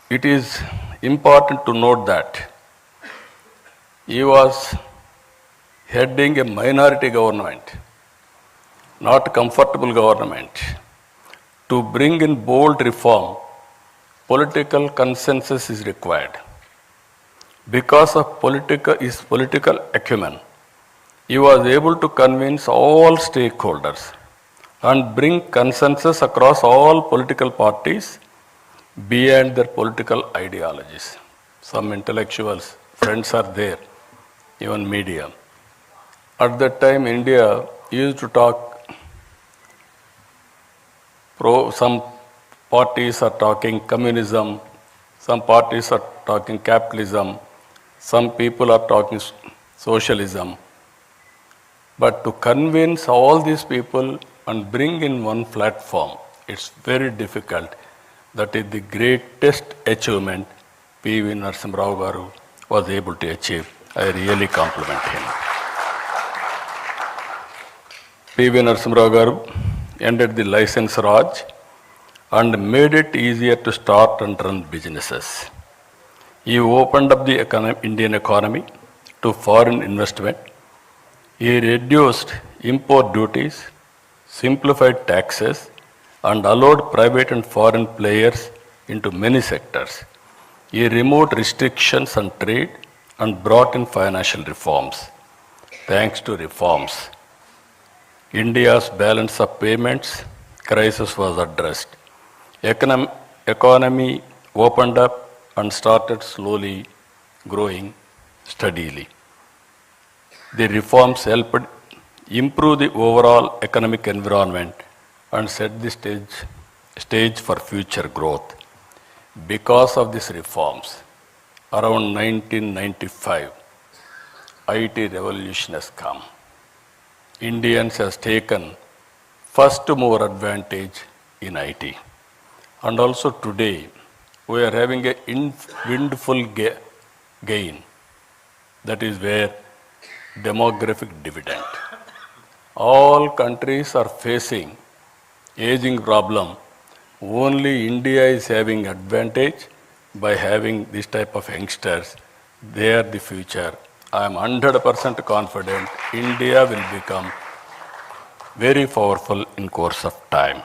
It is important to note that he was heading a minority government, not comfortable government. To bring in bold reform, political consensus is required. Because of his political acumen, he was able to convince all stakeholders and bring consensus across all political parties beyond their political ideologies. Some intellectuals, friends are there, even media. At that time, India used to talk some parties are talking communism, some parties are talking capitalism, some people are talking socialism. But to convince all these people and bring in one platform, it's very difficult. That is the greatest achievement P.V. Narasimha Rao garu was able to achieve. I really compliment him. P.V. Narasimha Rao garu ended the license Raj and made it easier to start and run businesses. He opened up the Indian economy to foreign investment. He reduced import duties, simplified taxes, and allowed private and foreign players into many sectors. He removed restrictions on trade and brought in financial reforms. Thanks to reforms, India's balance of payments crisis was addressed. Economy opened up and started slowly growing steadily. The reforms helped improve the overall economic environment and set the stage for future growth. Because of these reforms, around 1995, IT revolution has come. Indians has taken first mover advantage in IT. And also today, we are having a windfall gain. That is where demographic dividend. All countries are facing aging problem. Only India is having advantage by having this type of youngsters. They are the future. I am 100% confident India will become very powerful in course of time.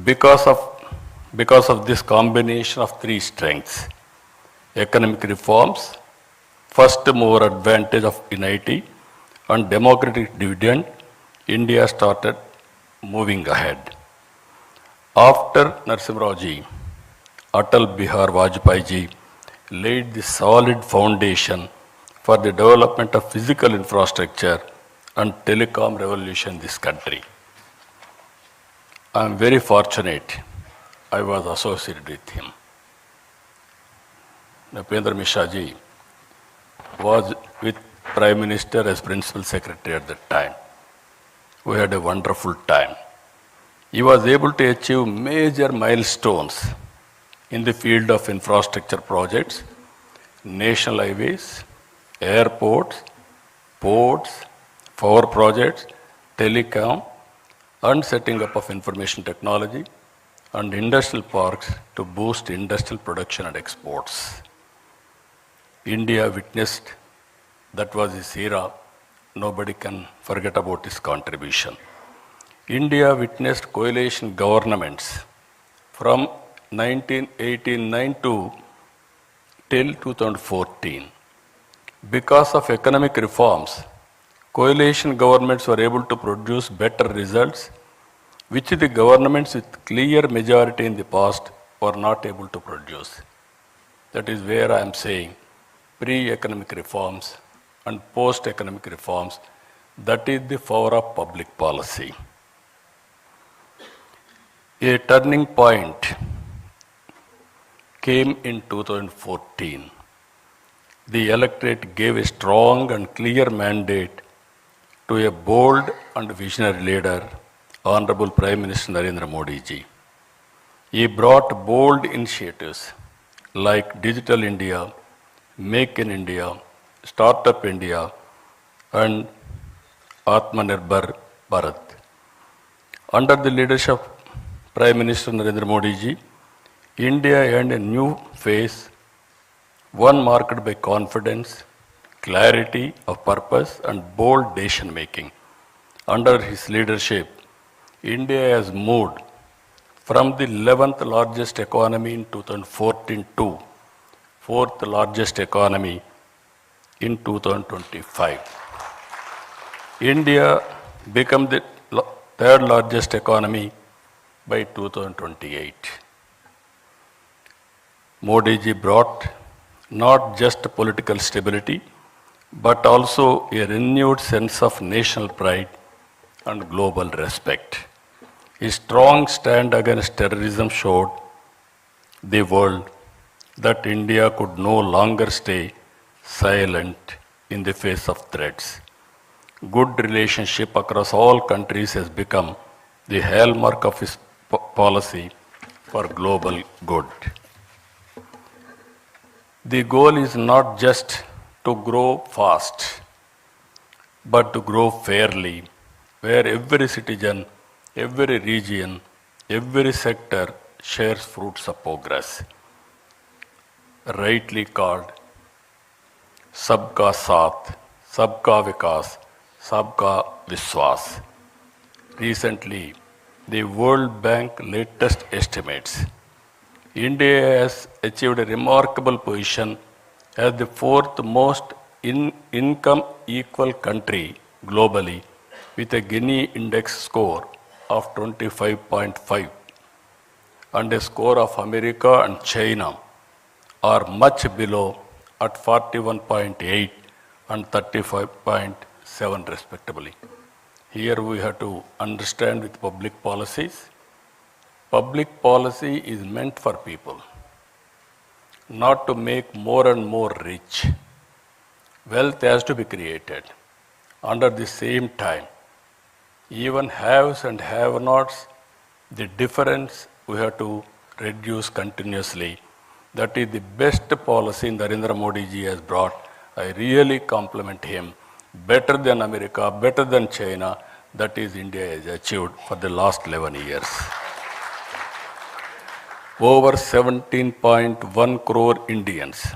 Because of this combination of three strengths, economic reforms, first mover advantage in IT, and democratic dividend, India started moving ahead. After Narasimha Rao ji, Atal Bihar Vajpayee ji laid the solid foundation for the development of physical infrastructure and telecom revolution in this country. I am very fortunate I was associated with him. Napendra Mishra ji was with Prime Minister as Principal Secretary at that time. We had a wonderful time. He was able to achieve major milestones in the field of infrastructure projects, national highways, airports, ports, power projects, telecom, and setting up of information technology and industrial parks to boost industrial production and exports. India witnessed, that was his era, nobody can forget about his contribution. India witnessed coalition governments from 1989 till 2014. Because of economic reforms, coalition governments were able to produce better results, which the governments with clear majority in the past were not able to produce. That is where I am saying pre-economic reforms and post-economic reforms, that is the power of public policy. A turning point came in 2014. The electorate gave a strong and clear mandate to a bold and visionary leader, Honorable Prime Minister Narendra Modi ji. He brought bold initiatives like Digital India, Make in India, Startup India, and Atmanirbhar Bharat. Under the leadership of Prime Minister Narendra Modi ji, India earned a new phase, one marked by confidence, clarity of purpose, and bold decision making. Under his leadership, India has moved from the 11th largest economy in 2014 to fourth largest economy in 2025. India became the third largest economy by 2028. Modi ji brought not just political stability, but also a renewed sense of national pride and global respect. His strong stand against terrorism showed the world that India could no longer stay silent in the face of threats. Good relationship across all countries has become the hallmark of his policy for global good. The goal is not just to grow fast, but to grow fairly, where every citizen, every region, every sector shares fruits of progress. Rightly called Sabka Saath, Sabka Vikas, Sabka Vishwas. Recently, the World Bank latest estimates India has achieved a remarkable position as the fourth most income equal country globally with a Gini index score of 25.5 and a score of America and China are much below at 41.8 and 35.7 respectively. Here we have to understand with public policies. Public policy is meant for people, not to make more and more rich. Wealth has to be created. Under the same time, even haves and have-nots, the difference we have to reduce continuously. That is the best policy Narendra Modi ji has brought. I really compliment him. Better than America, better than China, that is India has achieved for the last 11 years. Over 17.1 crore Indians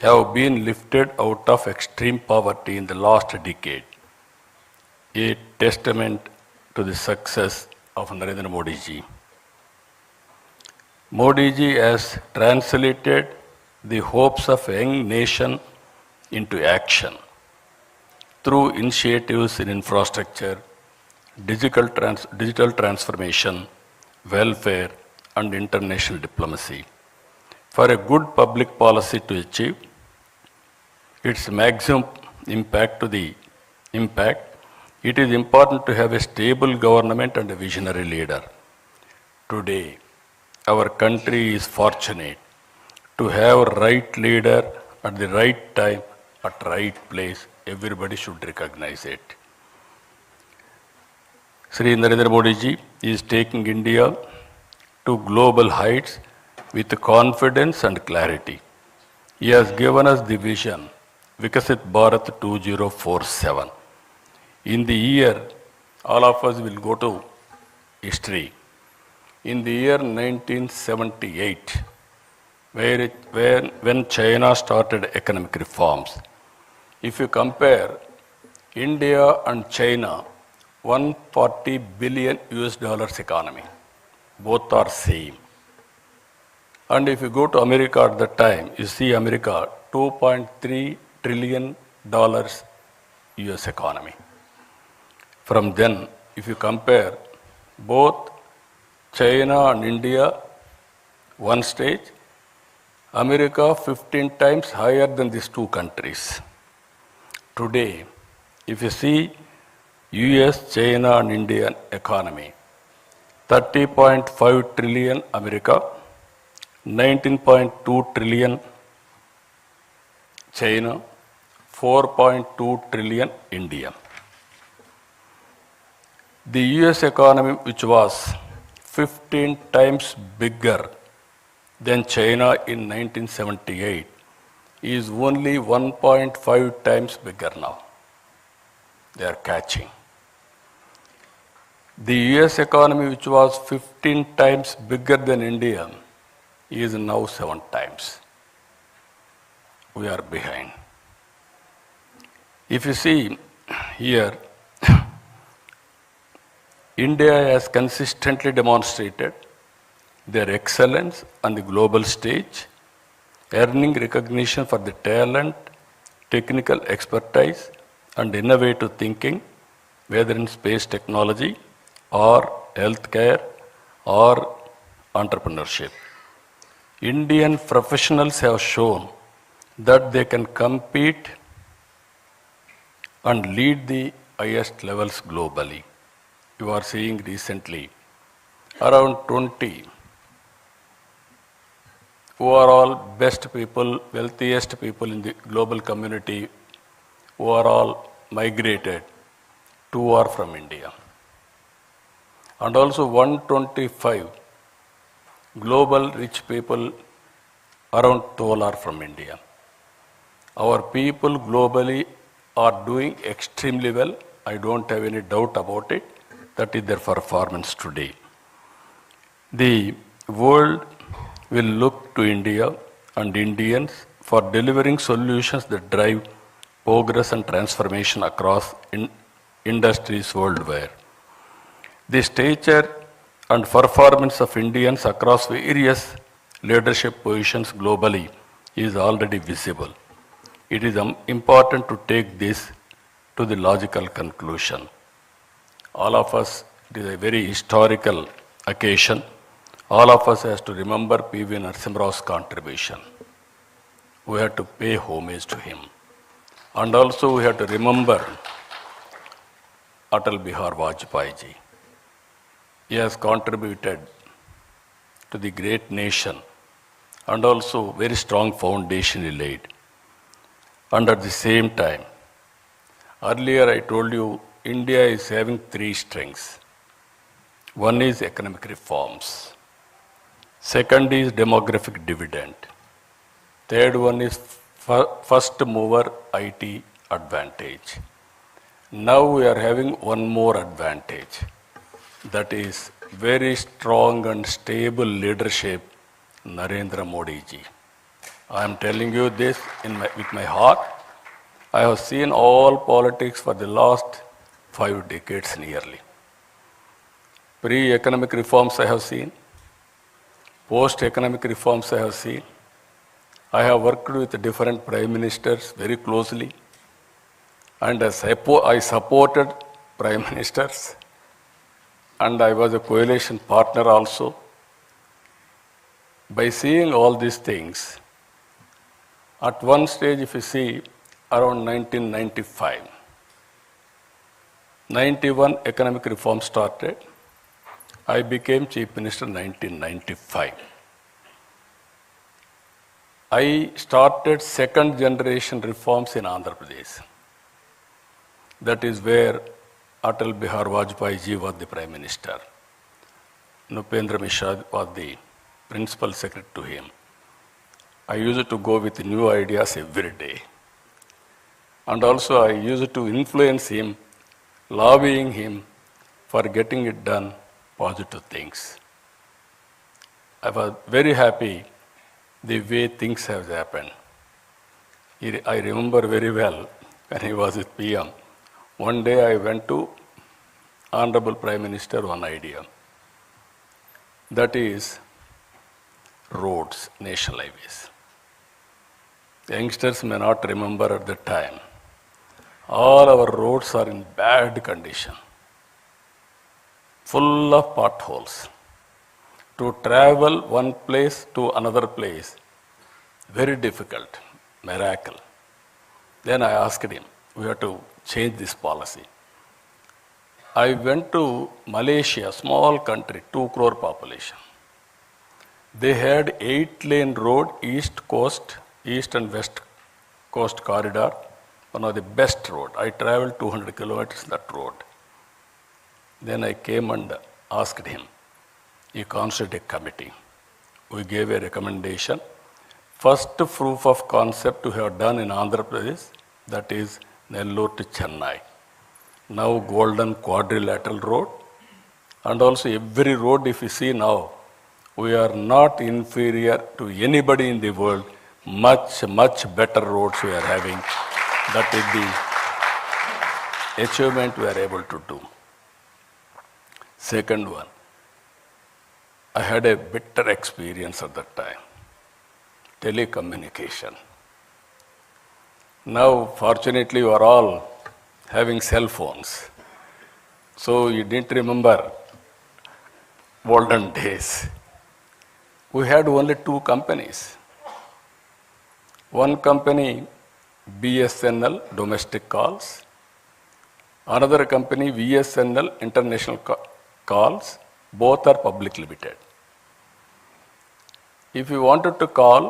have been lifted out of extreme poverty in the last decade, a testament to the success of Narendra Modi ji. Modi ji has translated the hopes of a young nation into action through initiatives in infrastructure, digital transformation, welfare, and international diplomacy. For a good public policy to achieve its maximum impact, it is important to have a stable government and a visionary leader. Today, our country is fortunate to have a right leader at the right time, at right place. Everybody should recognize it. Sri Narendra Modi ji is taking India to global heights with confidence and clarity. He has given us the vision, Vikasit Bharat 2047. In the year, all of us will go to history. In the year 1978, when China started economic reforms, if you compare India and China, 140 billion US dollars economy, both are same. And if you go to America at that time, you see America, $2.3 trillion US economy. From then, if you compare both China and India, one stage, America 15 times higher than these two countries. Today, if you see US, China and Indian economy, 30.5 trillion America, 19.2 trillion China, 4.2 trillion India. The US economy, which was 15 times bigger than China in 1978, is only 1.5 times bigger now. They are catching. The US economy, which was 15 times bigger than India is now 7 times. We are behind. If you see here, India has consistently demonstrated their excellence on the global stage, earning recognition for the talent, technical expertise, and innovative thinking, whether in space technology or healthcare or entrepreneurship. Indian professionals have shown that they can compete and lead the highest levels globally. You are seeing recently around 20 who are all best people, wealthiest people in the global community, who are all migrated, 2 are from India. And also 125 global rich people, around 12 are from India. Our people globally are doing extremely well. I don't have any doubt about it. That is their performance today. The world will look to India and Indians for delivering solutions that drive progress and transformation across industries worldwide. The stature and performance of Indians across various leadership positions globally is already visible. It is important to take this to the logical conclusion. All of us, it is a very historical occasion. All of us has to remember P.V. Narasimha Rao's contribution. We have to pay homage to him. And also we have to remember Atal Bihar Vajpayee ji. He has contributed to the great nation and also very strong foundation he laid. And at the same time, earlier I told you India is having 3 strengths. One is economic reforms. Second is demographic dividend. Third one is first mover IT advantage. Now we are having one more advantage. That is very strong and stable leadership, Narendra Modi ji. I am telling you this with my heart. I have seen all politics for the last 5 decades nearly. Pre-economic reforms I have seen. Post-economic reforms I have seen. I have worked with different prime ministers very closely. And I supported prime ministers. And I was a coalition partner also. By seeing all these things, at one stage if you see, around 1995, 91 economic reform started. I became Chief Minister in 1995. I started second generation reforms in Andhra Pradesh. That is where Atal Bihar Vajpayee ji was the Prime Minister. Nupendra Mishra was the Principal Secretary to him. I used to go with new ideas every day. And also I used to influence him, lobbying him for getting it done, positive things. I was very happy the way things have happened. I remember very well when he was with PM. One day I went to Honorable Prime Minister one idea. That is roads, national highways. The youngsters may not remember at the time. All our roads are in bad condition, full of potholes. To travel one place to another place, very difficult, miracle. Then I asked him, we have to change this policy. I went to Malaysia, small country, 2 crore population. They had 8-lane road, east and west coast corridor, one of the best road. I traveled 200 kilometers that road. Then I came and asked him, he constituted a committee. We gave a recommendation. First proof of concept we have done in Andhra Pradesh, that is Nellore to Chennai. Now golden quadrilateral road. And also every road if you see now, we are not inferior to anybody in the world. Much, much better roads we are having. That is the achievement we are able to do. Second one, I had a bitter experience at that time. Telecommunication. Now, fortunately, you are all having cell phones. So you didn't remember olden days. We had only two companies. One company, BSNL, domestic calls. Another company, VSNL, international calls. Both are public limited. If you wanted to call,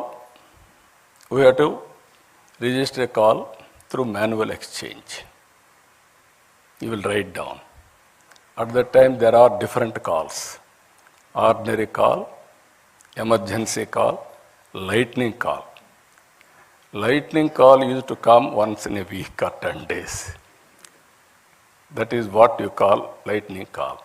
we have to register a call through manual exchange. You will write down. At that time, there are different calls. Ordinary call, emergency call, lightning call. Lightning call used to come once in a week or 10 days. That is what you call lightning call.